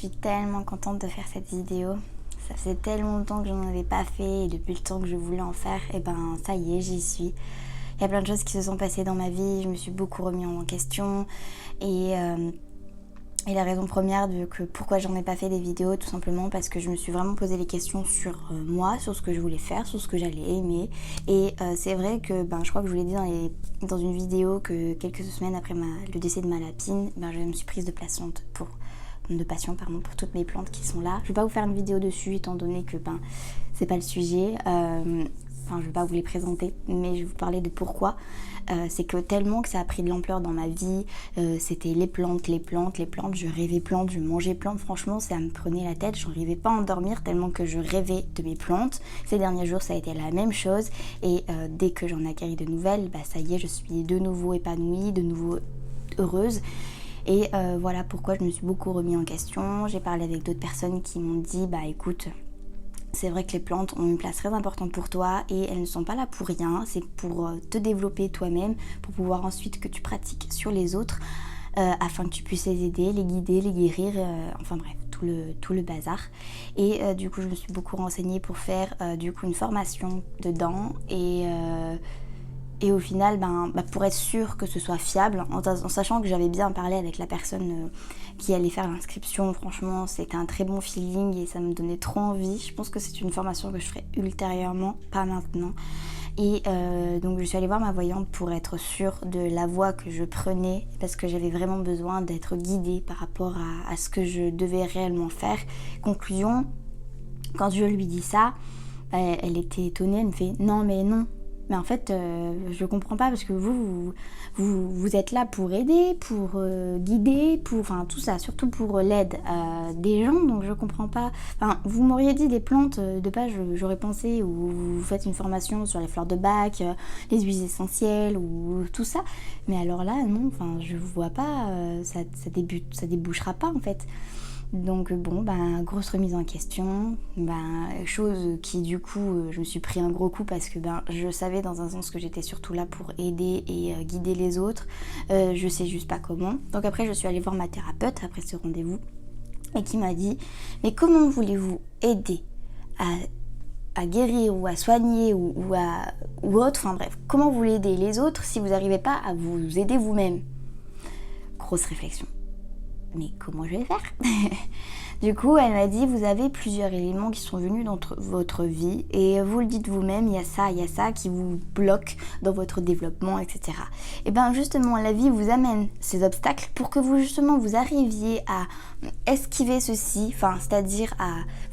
suis tellement contente de faire cette vidéo. Ça faisait tellement longtemps que je n'en avais pas fait et depuis le temps que je voulais en faire, et ben ça y est, j'y suis. Il y a plein de choses qui se sont passées dans ma vie, je me suis beaucoup remis en question et la raison première de pourquoi j'en ai pas fait des vidéos, tout simplement parce que je me suis vraiment posé les questions sur moi, sur ce que je voulais faire, sur ce que j'allais aimer. Et c'est vrai que je crois que je vous l'ai dit dans une vidéo que quelques semaines après le décès de ma lapine, je me suis prise de passion pour toutes mes plantes qui sont là. Je vais pas vous faire une vidéo dessus étant donné que c'est pas le sujet. Je vais pas vous les présenter, mais je vais vous parler de pourquoi. C'est que tellement que ça a pris de l'ampleur dans ma vie, c'était les plantes, je rêvais plantes, je mangeais plantes, franchement ça me prenait la tête, je n'arrivais pas à endormir tellement que je rêvais de mes plantes. Ces derniers jours ça a été la même chose et dès que j'en ai acquis de nouvelles, ça y est, je suis de nouveau épanouie, de nouveau heureuse. Et voilà pourquoi je me suis beaucoup remis en question. J'ai parlé avec d'autres personnes qui m'ont dit écoute, c'est vrai que les plantes ont une place très importante pour toi et elles ne sont pas là pour rien, c'est pour te développer toi-même, pour pouvoir ensuite que tu pratiques sur les autres afin que tu puisses les aider, les guider, les guérir, tout le bazar. Et du coup je me suis beaucoup renseignée pour faire une formation dedans et au final, pour être sûre que ce soit fiable, en sachant que j'avais bien parlé avec la personne qui allait faire l'inscription, franchement, c'était un très bon feeling et ça me donnait trop envie. Je pense que c'est une formation que je ferai ultérieurement, pas maintenant. Et donc je suis allée voir ma voyante pour être sûre de la voie que je prenais, parce que j'avais vraiment besoin d'être guidée par rapport à ce que je devais réellement faire. Conclusion, quand je lui dis ça, elle était étonnée, elle me fait « non mais non ». Mais en fait, je comprends pas parce que vous êtes là pour aider, pour guider, tout ça, surtout pour l'aide des gens, donc je comprends pas. Vous m'auriez dit des plantes, de base j'aurais pensé, ou vous faites une formation sur les fleurs de bac, les huiles essentielles, ou tout ça. Mais alors là, non, je vois pas, ça débouchera pas en fait. Donc grosse remise en question, chose qui du coup je me suis pris un gros coup parce que je savais dans un sens que j'étais surtout là pour aider et guider les autres, je sais juste pas comment. Donc après je suis allée voir ma thérapeute après ce rendez-vous et qui m'a dit mais comment voulez-vous aider à guérir ou à soigner ou autre, comment vous voulez aider les autres si vous n'arrivez pas à vous aider vous-même? Grosse réflexion. Mais comment je vais faire? Du coup, elle m'a dit, vous avez plusieurs éléments qui sont venus dans votre vie et vous le dites vous-même, il y a ça qui vous bloque dans votre développement, etc. Et justement, la vie vous amène ces obstacles pour que vous arriviez à esquiver ceci, c'est-à-dire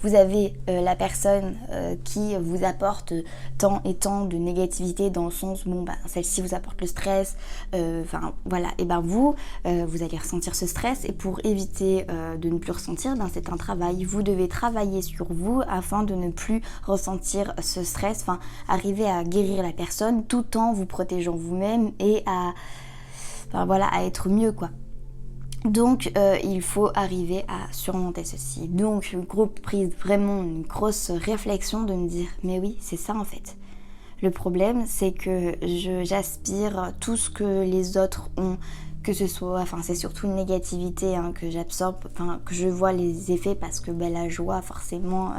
vous avez la personne qui vous apporte tant et tant de négativité dans le sens, celle-ci vous apporte le stress, vous allez ressentir ce stress et pour éviter de ne plus ressentir, c'est un travail. Vous devez travailler sur vous afin de ne plus ressentir ce stress, arriver à guérir la personne tout en vous protégeant vous-même et à être mieux quoi. Donc il faut arriver à surmonter ceci. Donc une grosse réflexion de me dire mais oui c'est ça en fait. Le problème c'est que j'aspire tout ce que les autres ont, que ce soit, c'est surtout une négativité que j'absorbe, que je vois les effets parce que la joie forcément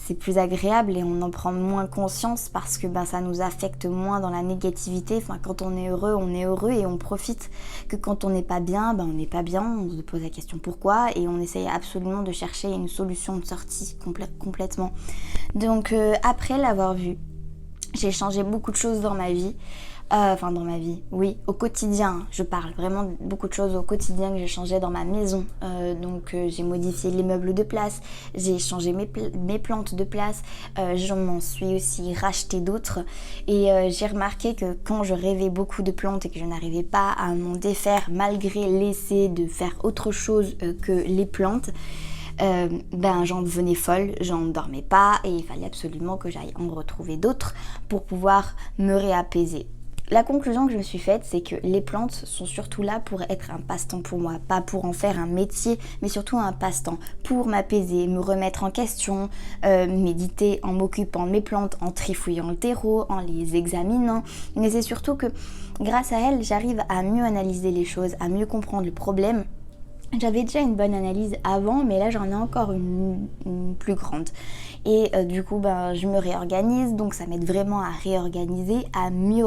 c'est plus agréable et on en prend moins conscience parce que ça nous affecte moins dans la négativité. Quand on est heureux et on profite, que quand on n'est pas bien, on n'est pas bien, on se pose la question pourquoi et on essaye absolument de chercher une solution de sortie complètement. Donc après l'avoir vu, j'ai changé beaucoup de choses dans ma vie. Oui, au quotidien, je parle vraiment beaucoup de choses au quotidien que j'ai changé dans ma maison. J'ai modifié les meubles de place, j'ai changé mes plantes de place, je m'en suis aussi racheté d'autres et j'ai remarqué que quand je rêvais beaucoup de plantes et que je n'arrivais pas à m'en défaire malgré l'essai de faire autre chose que les plantes, j'en devenais folle, j'en dormais pas et il fallait absolument que j'aille en retrouver d'autres pour pouvoir me réapaiser. La conclusion que je me suis faite, c'est que les plantes sont surtout là pour être un passe-temps pour moi, pas pour en faire un métier, mais surtout un passe-temps, pour m'apaiser, me remettre en question, méditer en m'occupant de mes plantes, en trifouillant le terreau, en les examinant. Mais c'est surtout que grâce à elles, j'arrive à mieux analyser les choses, à mieux comprendre le problème J'avais déjà une bonne analyse avant, mais là j'en ai encore une plus grande. Et du coup, je me réorganise, donc ça m'aide vraiment à réorganiser, à mieux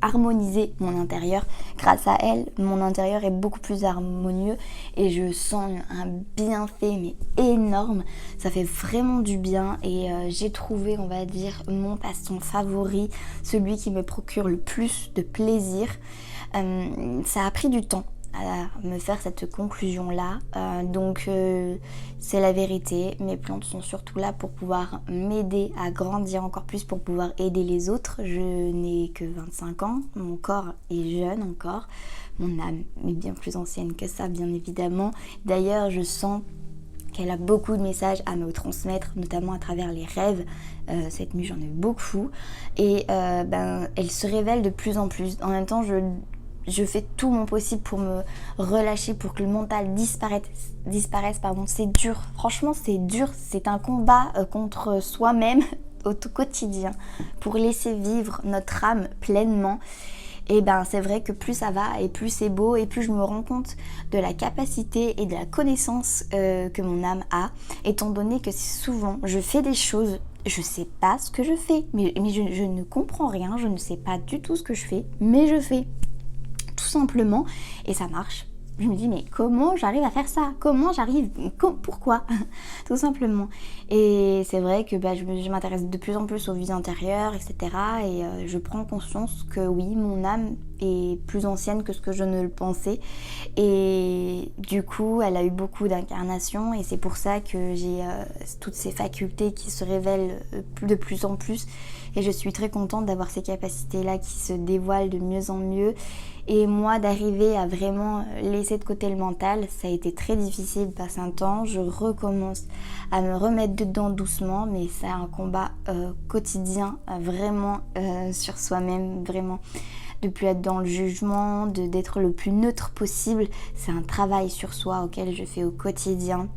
harmoniser mon intérieur. Grâce à elle, mon intérieur est beaucoup plus harmonieux et je sens un bienfait mais énorme. Ça fait vraiment du bien et j'ai trouvé, on va dire, mon passe-temps favori, celui qui me procure le plus de plaisir. Ça a pris du temps à me faire cette conclusion là, donc c'est la vérité. Mes plantes sont surtout là pour pouvoir m'aider à grandir encore plus, pour pouvoir aider les autres. Je n'ai que 25 ans, mon corps est jeune encore, mon âme est bien plus ancienne que ça bien évidemment. D'ailleurs je sens qu'elle a beaucoup de messages à me transmettre, notamment à travers les rêves. Cette nuit j'en ai eu beaucoup et elle se révèle de plus en plus. En même temps je fais tout mon possible pour me relâcher, pour que le mental disparaisse. C'est dur, franchement c'est dur, c'est un combat contre soi-même au quotidien pour laisser vivre notre âme pleinement. Et c'est vrai que plus ça va et plus c'est beau et plus je me rends compte de la capacité et de la connaissance que mon âme a, étant donné que souvent je fais des choses, je sais pas ce que je fais, mais je ne comprends rien, je ne sais pas du tout ce que je fais, mais je fais tout simplement et ça marche. Je me dis mais comment j'arrive à faire ça? Pourquoi? Tout simplement. Et c'est vrai que je m'intéresse de plus en plus aux vies intérieures, etc. Et je prends conscience que oui, mon âme est plus ancienne que ce que je ne le pensais. Et du coup, elle a eu beaucoup d'incarnations et c'est pour ça que j'ai toutes ces facultés qui se révèlent de plus en plus. Et je suis très contente d'avoir ces capacités-là qui se dévoilent de mieux en mieux. Et moi, d'arriver à vraiment laisser de côté le mental, ça a été très difficile, passe un temps. Je recommence à me remettre dedans doucement, mais c'est un combat quotidien, vraiment sur soi-même, vraiment. De plus être dans le jugement, d'être le plus neutre possible. C'est un travail sur soi auquel je fais au quotidien.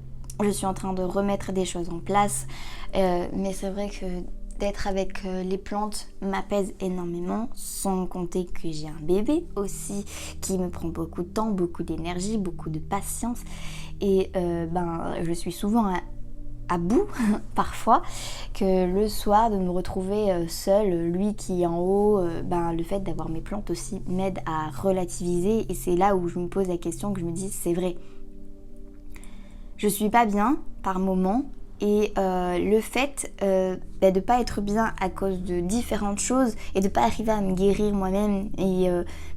Je suis en train de remettre des choses en place, mais c'est vrai que d'être avec les plantes m'apaise énormément, sans compter que j'ai un bébé aussi qui me prend beaucoup de temps, beaucoup d'énergie, beaucoup de patience et je suis souvent à bout parfois, que le soir de me retrouver seule, lui qui est en haut, le fait d'avoir mes plantes aussi m'aide à relativiser et c'est là où je me pose la question, que je me dis c'est vrai, je suis pas bien par moment. Et le fait de pas être bien à cause de différentes choses et de pas arriver à me guérir moi-même et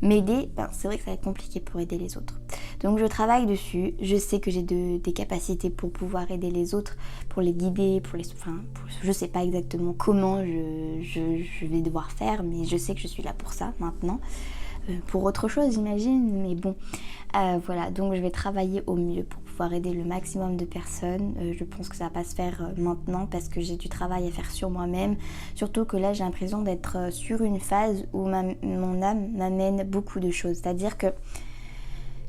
m'aider, c'est vrai que ça va être compliqué pour aider les autres. Donc je travaille dessus, je sais que j'ai des capacités pour pouvoir aider les autres, pour les guider, je sais pas exactement comment je vais devoir faire, mais je sais que je suis là pour ça maintenant. Pour autre chose j'imagine, mais bon, voilà, donc je vais travailler au mieux pour pouvoir aider le maximum de personnes. Je pense que ça va pas se faire maintenant parce que j'ai du travail à faire sur moi-même, surtout que là j'ai l'impression d'être sur une phase où mon âme m'amène beaucoup de choses, c'est-à-dire que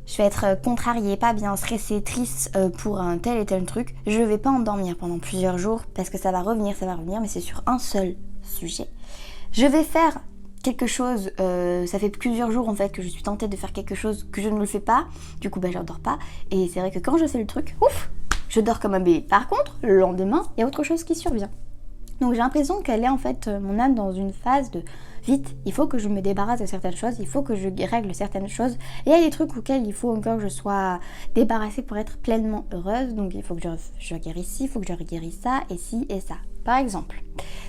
je vais être contrariée, pas bien, stressée, triste pour un tel et tel truc. Je vais pas endormir pendant plusieurs jours parce que ça va revenir, mais c'est sur un seul sujet. Je vais faire quelque chose, ça fait plusieurs jours en fait que je suis tentée de faire quelque chose, que je ne le fais pas, du coup je dors pas, et c'est vrai que quand je fais le truc, ouf, je dors comme un bébé. Par contre, le lendemain, il y a autre chose qui survient. Donc j'ai l'impression qu'elle est en fait, mon âme, dans une phase de vite, il faut que je me débarrasse de certaines choses, il faut que je règle certaines choses, et il y a des trucs auxquels il faut encore que je sois débarrassée pour être pleinement heureuse, donc il faut que je guérisse ci, il faut que je guérisse ça, et ci et ça. Par exemple,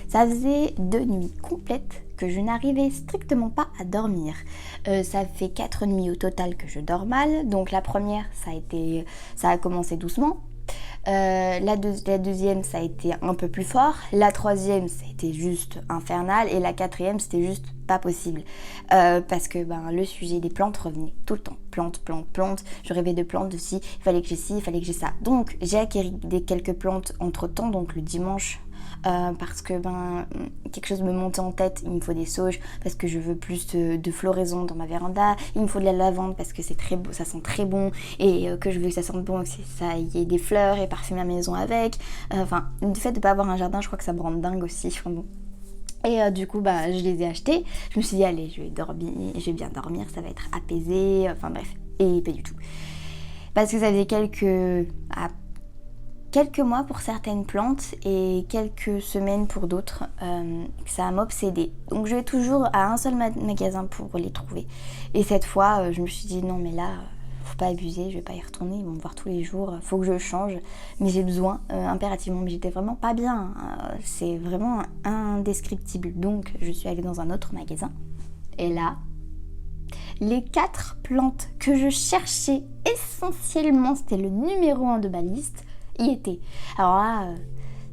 ça faisait 2 nuits complètes que je n'arrivais strictement pas à dormir. Ça fait 4 nuits au total que je dors mal, donc la première, ça a commencé doucement. La deuxième, ça a été un peu plus fort. La troisième, c'était juste infernal. Et la quatrième, c'était juste pas possible. Parce que le sujet des plantes revenait tout le temps. Plantes. Je rêvais de plantes aussi. Il fallait que j'ai ci, il fallait que j'ai ça. Donc, j'ai acquis quelques plantes entre temps. Donc, le dimanche, parce que quelque chose me montait en tête, il me faut des sauges parce que je veux plus de floraison dans ma véranda, il me faut de la lavande parce que c'est très beau, ça sent très bon et que je veux que ça sente bon, que ça y ait des fleurs et parfumer ma maison avec, le fait de pas avoir un jardin, je crois que ça me rend dingue aussi. Et du coup, je les ai achetés. Je me suis dit, allez, je vais bien dormir, ça va être apaisé. Bref, et pas du tout. Parce que ça faisait quelques mois pour certaines plantes et quelques semaines pour d'autres, ça m'obsédait. Donc je vais toujours à un seul magasin pour les trouver. Et cette fois, je me suis dit non mais là, faut pas abuser, je vais pas y retourner, ils vont me voir tous les jours, faut que je change. Mais j'ai besoin impérativement, mais j'étais vraiment pas bien, c'est vraiment indescriptible. Donc je suis allée dans un autre magasin et là, les 4 plantes que je cherchais essentiellement, c'était le numéro 1 de ma liste, y était. Alors là,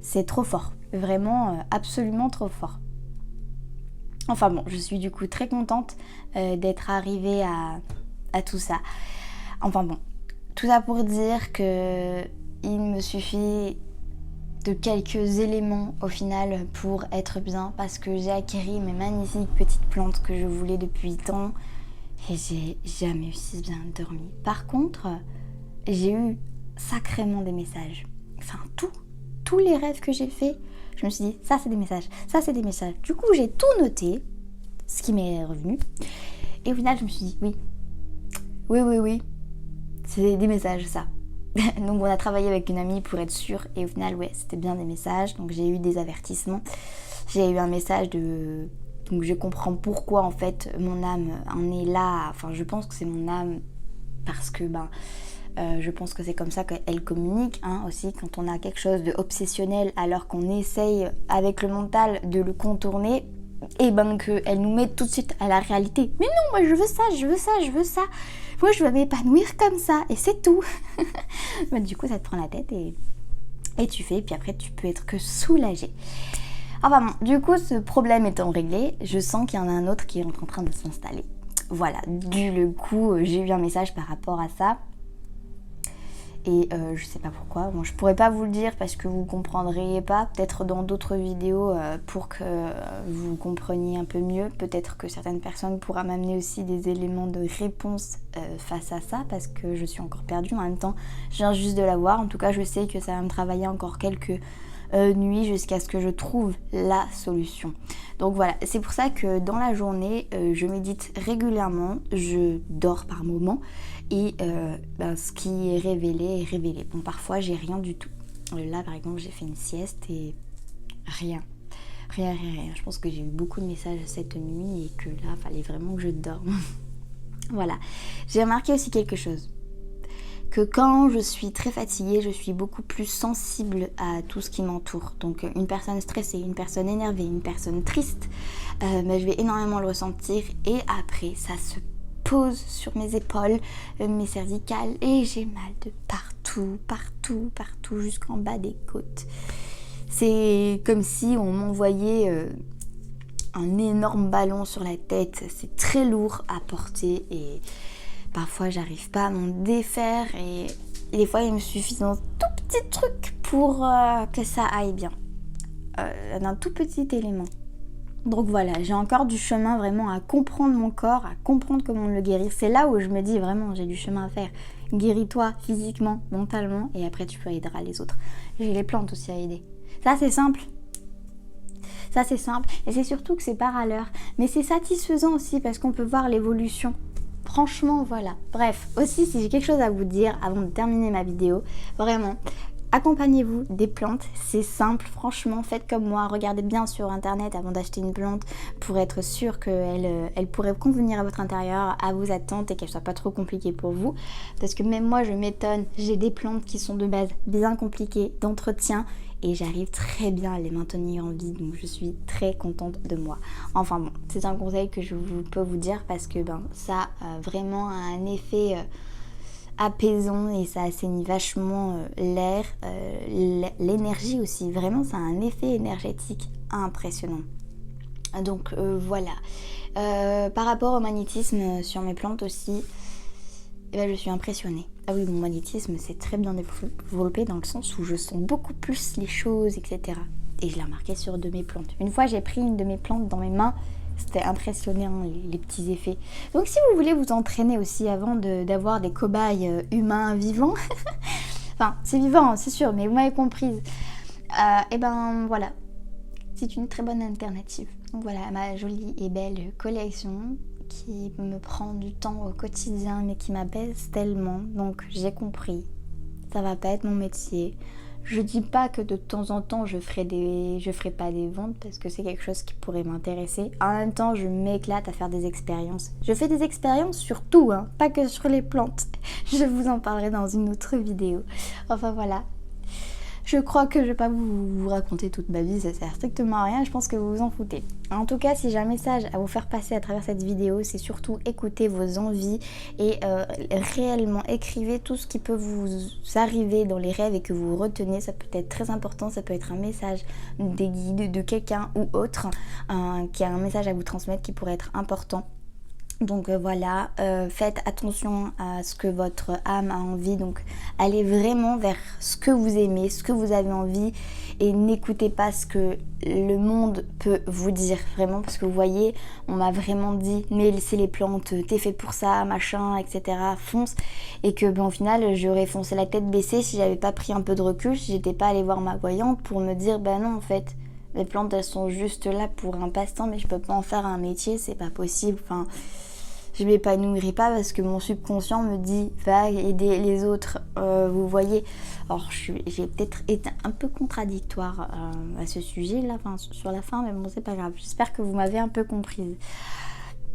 c'est trop fort. Vraiment, absolument trop fort. Enfin bon, je suis du coup très contente d'être arrivée à tout ça. Enfin bon, tout ça pour dire que il me suffit de quelques éléments au final pour être bien parce que j'ai acquis mes magnifiques petites plantes que je voulais depuis tant et j'ai jamais eu si bien dormi. Par contre, j'ai eu sacrément des messages. Enfin, tous les rêves que j'ai faits, je me suis dit, ça c'est des messages, ça c'est des messages. Du coup, j'ai tout noté, ce qui m'est revenu. Et au final, je me suis dit, oui, c'est des messages, ça. Donc, on a travaillé avec une amie pour être sûre. Et au final, ouais, c'était bien des messages. Donc, j'ai eu des avertissements. J'ai eu un message de... Donc, je comprends pourquoi, en fait, mon âme en est là. Enfin, je pense que c'est mon âme parce que, je pense que c'est comme ça qu'elle communique aussi quand on a quelque chose de obsessionnel alors qu'on essaye avec le mental de le contourner et qu'elle nous met tout de suite à la réalité. Mais non, moi je veux ça. Moi je veux m'épanouir comme ça et c'est tout. Du coup ça te prend la tête et tu fais et puis après tu peux être que soulagée. Enfin bon, du coup ce problème étant réglé, je sens qu'il y en a un autre qui est en train de s'installer. Voilà, du coup j'ai eu un message par rapport à ça. Et je sais pas pourquoi, bon, je pourrais pas vous le dire parce que vous comprendriez pas, peut-être dans d'autres vidéos pour que vous compreniez un peu mieux, peut-être que certaines personnes pourront m'amener aussi des éléments de réponse face à ça parce que je suis encore perdue, en même temps je viens juste de la voir, en tout cas je sais que ça va me travailler encore quelques nuits jusqu'à ce que je trouve la solution. Donc voilà, c'est pour ça que dans la journée, je médite régulièrement, je dors par moments et ce qui est révélé est révélé. Bon, parfois j'ai rien du tout. Là par exemple j'ai fait une sieste et rien. Je pense que j'ai eu beaucoup de messages cette nuit et que là il fallait vraiment que je dorme. Voilà, j'ai remarqué aussi quelque chose. Que quand je suis très fatiguée, je suis beaucoup plus sensible à tout ce qui m'entoure. Donc une personne stressée, une personne énervée, une personne triste, je vais énormément le ressentir et après ça se pose sur mes épaules, mes cervicales et j'ai mal de partout jusqu'en bas des côtes. C'est comme si on m'envoyait un énorme ballon sur la tête, c'est très lourd à porter et parfois j'arrive pas à m'en défaire et des fois il me suffit d'un tout petit truc pour que ça aille bien, d'un tout petit élément. Donc voilà, j'ai encore du chemin vraiment à comprendre mon corps, à comprendre comment le guérir. C'est là où je me dis vraiment j'ai du chemin à faire. Guéris-toi physiquement, mentalement et après tu peux aider les autres. J'ai les plantes aussi à aider. Ça c'est simple. Et c'est surtout que c'est par à l'heure. Mais c'est satisfaisant aussi parce qu'on peut voir l'évolution. Franchement, voilà. Bref, aussi, si j'ai quelque chose à vous dire avant de terminer ma vidéo, vraiment, accompagnez-vous des plantes. C'est simple, franchement, faites comme moi. Regardez bien sur internet avant d'acheter une plante pour être sûr qu'elle pourrait convenir à votre intérieur, à vos attentes et qu'elle soit pas trop compliquée pour vous. Parce que même moi, je m'étonne, j'ai des plantes qui sont de base bien compliquées d'entretien et j'arrive très bien à les maintenir en vie, donc je suis très contente de moi. Enfin bon, c'est un conseil que peux vous dire parce que ça a vraiment un effet apaisant et ça assainit vachement l'air, l'énergie aussi. Vraiment, ça a un effet énergétique impressionnant. Donc voilà. Par rapport au magnétisme sur mes plantes aussi, je suis impressionnée. Ah oui, mon magnétisme c'est très bien développé dans le sens où je sens beaucoup plus les choses, etc. Et je l'ai remarqué sur de mes plantes. Une fois, j'ai pris une de mes plantes dans mes mains. C'était impressionnant, les petits effets. Donc si vous voulez vous entraîner aussi avant d'avoir des cobayes humains vivants, enfin c'est vivant, c'est sûr, mais vous m'avez comprise, voilà, c'est une très bonne alternative. Donc voilà, ma jolie et belle collection qui me prend du temps au quotidien mais qui m'abaisse tellement. Donc j'ai compris, ça va pas être mon métier. Je dis pas que de temps en temps je ferai pas des ventes parce que c'est quelque chose qui pourrait m'intéresser. En même temps, je m'éclate à faire des expériences. Je fais des expériences sur tout, hein, pas que sur les plantes. Je vous en parlerai dans une autre vidéo. Enfin voilà. Je crois que je vais pas vous raconter toute ma vie, ça sert strictement à rien, je pense que vous vous en foutez. En tout cas, si j'ai un message à vous faire passer à travers cette vidéo, c'est surtout écouter vos envies et réellement écrivez tout ce qui peut vous arriver dans les rêves et que vous retenez. Ça peut être très important, ça peut être un message des guides, de quelqu'un ou autre qui a un message à vous transmettre qui pourrait être important. Donc voilà, faites attention à ce que votre âme a envie, donc allez vraiment vers ce que vous aimez, ce que vous avez envie et n'écoutez pas ce que le monde peut vous dire, vraiment, parce que vous voyez, on m'a vraiment dit, mais c'est les plantes, t'es fait pour ça, machin, etc., fonce, et que au final, j'aurais foncé la tête baissée si j'avais pas pris un peu de recul, si j'étais pas allée voir ma voyante pour me dire, non en fait, les plantes elles sont juste là pour un passe-temps, mais je peux pas en faire un métier, c'est pas possible, enfin... Je m'épanouirai pas parce que mon subconscient me dit va aider les autres, vous voyez. Alors j'ai peut-être été un peu contradictoire à ce sujet là, sur la fin, mais bon c'est pas grave. J'espère que vous m'avez un peu comprise.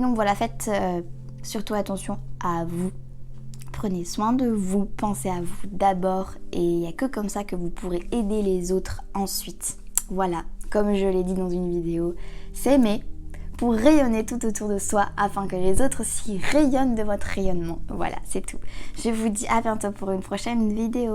Donc voilà, faites surtout attention à vous. Prenez soin de vous, pensez à vous d'abord et il n'y a que comme ça que vous pourrez aider les autres ensuite. Voilà, comme je l'ai dit dans une vidéo, s'aimer pour rayonner tout autour de soi afin que les autres aussi rayonnent de votre rayonnement. Voilà, c'est tout. Je vous dis à bientôt pour une prochaine vidéo.